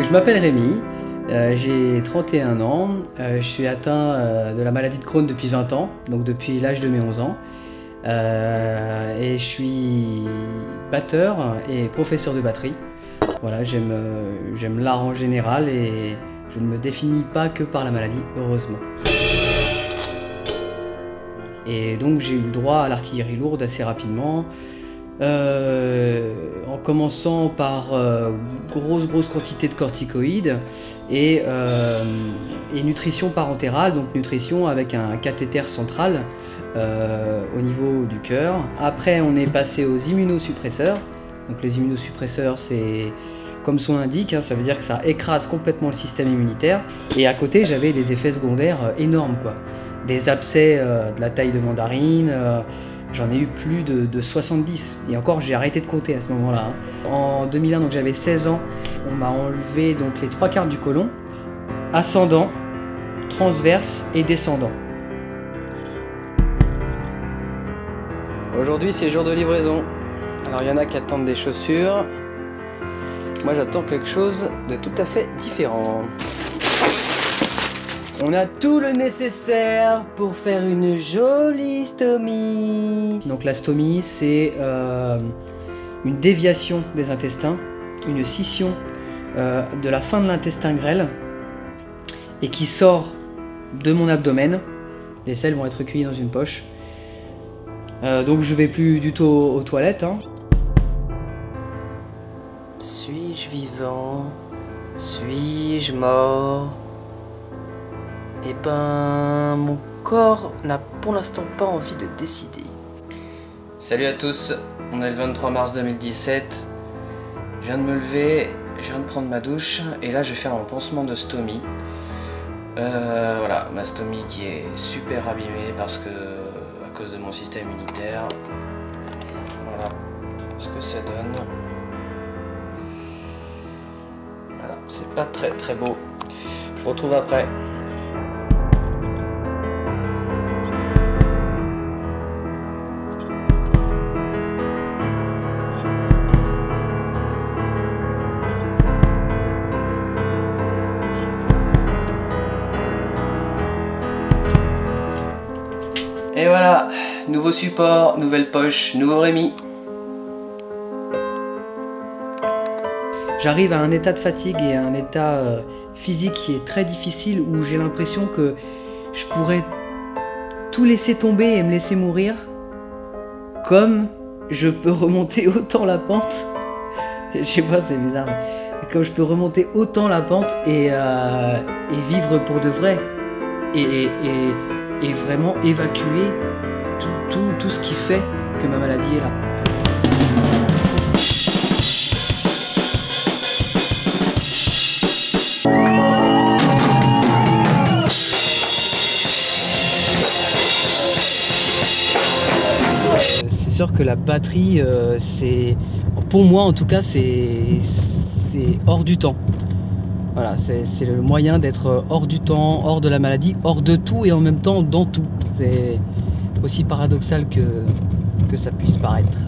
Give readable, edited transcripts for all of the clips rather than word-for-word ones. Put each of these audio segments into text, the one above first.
je m'appelle Rémi, j'ai 31 ans, je suis atteint de la maladie de Crohn depuis 20 ans, donc depuis l'âge de mes 11 ans. Et je suis batteur et professeur de batterie. Voilà, j'aime l'art en général et je ne me définis pas que par la maladie, heureusement. Et donc j'ai eu le droit à l'artillerie lourde assez rapidement, en commençant par grosse quantité de corticoïdes et nutrition parentérale, donc nutrition avec un cathéter central au niveau du cœur. Après on est passé aux immunosuppresseurs. Donc les immunosuppresseurs, c'est comme son indique, hein, ça veut dire que ça écrase complètement le système immunitaire. Et à côté j'avais des effets secondaires énormes, quoi. Des abcès de la taille de mandarine, j'en ai eu plus de 70. Et encore, j'ai arrêté de compter à ce moment-là. Hein. En 2001, donc j'avais 16 ans, on m'a enlevé donc les 3/4 du côlon, ascendant, transverse et descendant. Aujourd'hui, c'est jour de livraison. Alors, il y en a qui attendent des chaussures. Moi, j'attends quelque chose de tout à fait différent. On a tout le nécessaire pour faire une jolie stomie. Donc la stomie, c'est une déviation des intestins, une scission de la fin de l'intestin grêle et qui sort de mon abdomen. Les selles vont être recueillies dans une poche. Donc je vais plus du tout aux toilettes. Hein. Suis-je vivant? Suis-je mort? Eh ben, mon corps n'a pour l'instant pas envie de décider. Salut à tous, on est le 23 mars 2017. Je viens de me lever, je viens de prendre ma douche et là je vais faire un pansement de stomie. Voilà, ma stomie qui est super abîmée parce que à cause de mon système immunitaire. Voilà ce que ça donne. Voilà, c'est pas très beau. Je vous retrouve après. Et voilà, nouveau support, nouvelle poche, nouveau Rémi. J'arrive à un état de fatigue et à un état physique qui est très difficile où j'ai l'impression que je pourrais tout laisser tomber et me laisser mourir. Comme je peux remonter autant la pente. Je sais pas, c'est bizarre. Mais comme je peux remonter autant la pente et vivre pour de vrai. Et vraiment évacuer tout ce qui fait que ma maladie est là. C'est sûr que la batterie, pour moi en tout cas, c'est hors du temps. Voilà, c'est le moyen d'être hors du temps, hors de la maladie, hors de tout et en même temps dans tout. C'est aussi paradoxal que ça puisse paraître.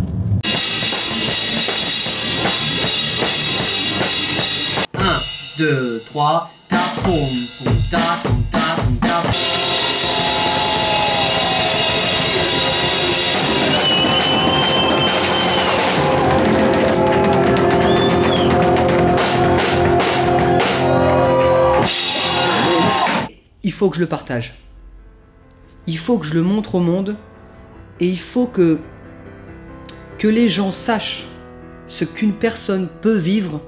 Un, 2, 3, ta pom pom ta pom ta pom ta. Il faut que je le partage. Il faut que je le montre au monde et il faut que les gens sachent ce qu'une personne peut vivre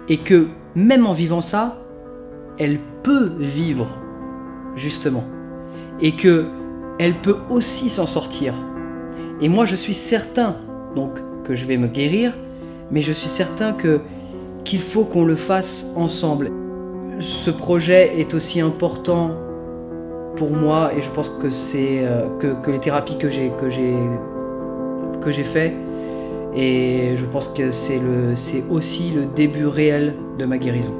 et que même en vivant ça, elle peut vivre justement et que elle peut aussi s'en sortir. Et moi je suis certain donc que je vais me guérir, mais je suis certain qu'il faut qu'on le fasse ensemble. Ce projet est aussi important pour moi et je pense que c'est que les thérapies que j'ai fait, et je pense que c'est aussi le début réel de ma guérison.